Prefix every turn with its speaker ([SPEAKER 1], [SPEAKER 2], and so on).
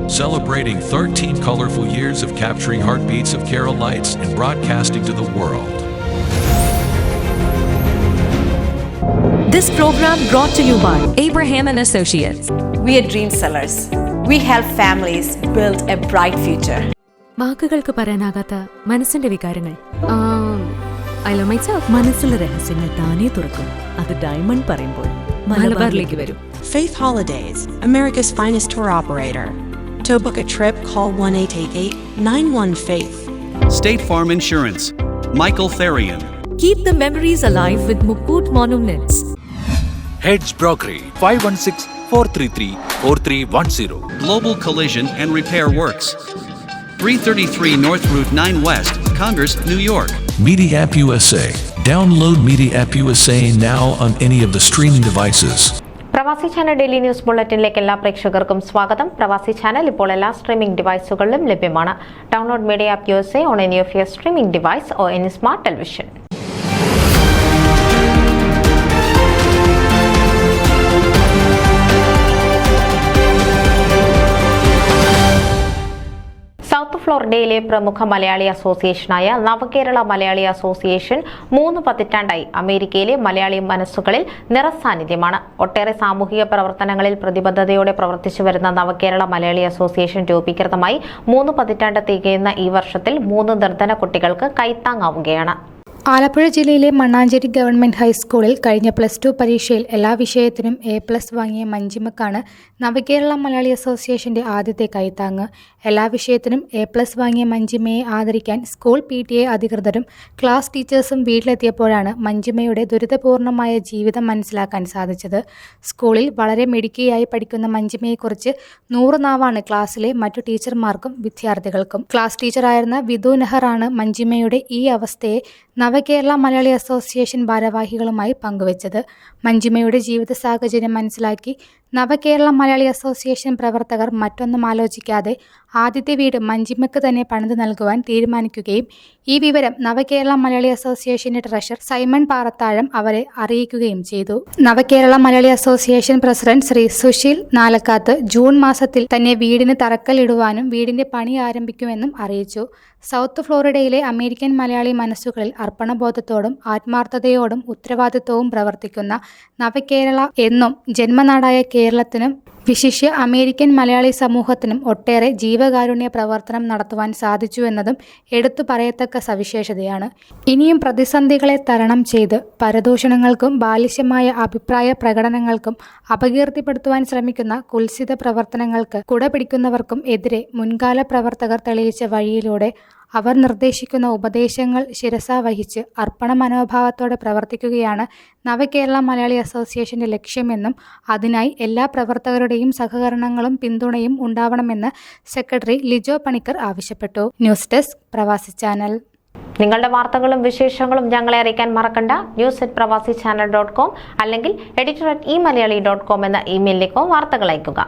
[SPEAKER 1] celebrating 13 colorful years of capturing heartbeats of Keralites and broadcasting to the world.
[SPEAKER 2] This program brought to you by Abraham and Associates.
[SPEAKER 3] We are dream sellers. We help families build a bright future.
[SPEAKER 4] വാക്കുകൾക്ക് പറയാനാകാത്ത മനസ്സിന്റെ വികാരങ്ങൾ. I love myself. മനസ്സിലെ രഹസ്യങ്ങൾ താനേ തുറക്കും. അത് diamond പറയുമ്പോൾ മലബാറിലേക്ക് വരും.
[SPEAKER 5] Faith Holidays, America's finest tour operator. To book a trip, call 1-888-91-FAITH.
[SPEAKER 6] State Farm Insurance, Michael Therian.
[SPEAKER 2] Keep the memories alive with Mukut Monuments.
[SPEAKER 7] Heads Brokery 516-433-4310.
[SPEAKER 6] Global Collision and Repair Works, 333 North Route 9 West, Congress, New York.
[SPEAKER 1] Media App USA. Download Media App USA now on any of the streaming devices.
[SPEAKER 8] പ്രവാസി channel daily news ബുള്ളറ്റിനിലേക്ക് എല്ലാ പ്രേക്ഷകർക്കും സ്വാഗതം. പ്രവാസി channel ഇപ്പോൾ എല്ലാ streaming ഡിവൈസുകളിലും ലഭ്യമാണ്. Download media app USA on any of your streaming device or any smart television. South ഫ്ലോറിഡയിലെ പ്രമുഖ മലയാളി അസോസിയേഷനായ നവകേരള മലയാളി അസോസിയേഷൻ 3 പതിറ്റാണ്ടായി അമേരിക്കയിലെ മലയാളി മനസ്സുകളിൽ നിറസാന്നിധ്യമാണ്. ഒട്ടേറെ സാമൂഹിക പ്രവർത്തനങ്ങളിൽ പ്രതിബദ്ധതയോടെ പ്രവർത്തിച്ചു വരുന്ന നവകേരള മലയാളി അസോസിയേഷൻ രൂപീകൃതമായി 3 പതിറ്റാണ്ട് തികയുന്ന ഈ വർഷത്തിൽ 3 നിർധന കുട്ടികൾക്ക് കൈത്താങ്ങാവുകയാണ്.
[SPEAKER 9] ആലപ്പുഴ ജില്ലയിലെ മണ്ണാഞ്ചേരി ഗവൺമെന്റ് ഹൈസ്കൂളിൽ കഴിഞ്ഞ +2 പരീക്ഷയിൽ എല്ലാ വിഷയത്തിനും A+ വാങ്ങിയ മഞ്ജിമക്കാണ് നവകേരള മലയാളി അസോസിയേഷന്റെ ആദ്യത്തെ കൈത്താങ്ങ്. എല്ലാ വിഷയത്തിനും A+ വാങ്ങിയ മഞ്ജിമയെ ആദരിക്കാൻ സ്കൂൾ PTA അധികൃതരും ക്ലാസ് ടീച്ചേഴ്സും വീട്ടിലെത്തിയപ്പോഴാണ് മഞ്ജിമയുടെ ദുരിതപൂർണമായ ജീവിതം മനസ്സിലാക്കാൻ സാധിച്ചത്. സ്കൂളിൽ വളരെ മിടുക്കിയായി പഠിക്കുന്ന മഞ്ജിമയെക്കുറിച്ച് 100 നാവാണ് ക്ലാസ്സിലെ മറ്റു ടീച്ചർമാർക്കും വിദ്യാർത്ഥികൾക്കും. ക്ലാസ് ടീച്ചറായിരുന്ന വിധു നെഹറാണ് മഞ്ജിമയുടെ ഈ അവസ്ഥയെ നവകേരള മലയാളി അസോസിയേഷൻ ഭാരവാഹികളുമായി പങ്കുവച്ചത്. മഞ്ജിമയുടെ ജീവിത സാഹചര്യം മനസ്സിലാക്കി നവകേരള മലയാളി അസോസിയേഷൻ പ്രവർത്തകർ മറ്റൊന്നും ആലോചിക്കാതെ ആദ്യത്തെ വീട് മഞ്ജിമയ്ക്ക് തന്നെ പണിത് നൽകുവാൻ തീരുമാനിക്കുകയും ഈ വിവരം നവകേരള മലയാളി അസോസിയേഷന്റെ ട്രഷറർ സൈമൺ പാറത്താഴം അവരെ അറിയിക്കുകയും ചെയ്തു. Navakerala Malayali association president Shri Sushil Nalakkath June മാസത്തിൽ തന്നെ വീടിന് തറക്കല്ലിടുവാനും വീടിന്റെ പണി ആരംഭിക്കുമെന്നും അറിയിച്ചു. സൗത്ത് ഫ്ലോറിഡയിലെ അമേരിക്കൻ മലയാളി മനസ്സുകളിൽ അർപ്പണബോധത്തോടും ആത്മാർത്ഥതയോടും ഉത്തരവാദിത്വവും പ്രവർത്തിക്കുന്ന നവകേരള എന്നും ജന്മനാടായ കേരളത്തിനും വിശിഷ്യ അമേരിക്കൻ മലയാളി സമൂഹത്തിനും ഒട്ടേറെ ജീവകാരുണ്യ പ്രവർത്തനം നടത്തുവാൻ സാധിച്ചു എന്നതും എടുത്തു പറയത്തക്ക സവിശേഷതയാണ്. ഇനിയും പ്രതിസന്ധികളെ തരണം ചെയ്ത് പരദൂഷണങ്ങൾക്കും ബാലിശമായ അഭിപ്രായ പ്രകടനങ്ങൾക്കും അപകീർത്തിപ്പെടുത്തുവാൻ ശ്രമിക്കുന്ന കുൽസിത പ്രവർത്തനങ്ങൾക്ക് കുടപിടിക്കുന്നവർക്കും എതിരെ മുൻകാല പ്രവർത്തകർ തെളിയിച്ച വഴിയിലൂടെ അവർ നിർദ്ദേശിക്കുന്ന ഉപദേശങ്ങൾ ശിരസാ വഹിച്ച് അർപ്പണ മനോഭാവത്തോടെ പ്രവർത്തിക്കുകയാണ് നവകേരള മലയാളി അസോസിയേഷന്റെ ലക്ഷ്യമെന്നും അതിനായി എല്ലാ പ്രവർത്തകരുടെയും സഹകരണങ്ങളും പിന്തുണയും ഉണ്ടാവണമെന്ന് സെക്രട്ടറി ലിജോ പണിക്കർ ആവശ്യപ്പെട്ടു. ന്യൂസ് ഡെസ്ക് പ്രവാസി ചാനൽ.
[SPEAKER 8] നിങ്ങളുടെ വാർത്തകളും വിശേഷങ്ങളും ഞങ്ങളെ അറിയിക്കാൻ മറക്കണ്ട. news@pravasichannel.com അല്ലെങ്കിൽ editor@eMalayali.com എന്ന ഇമെയിലിലേക്കോ വാർത്തകൾ അയയ്ക്കുക.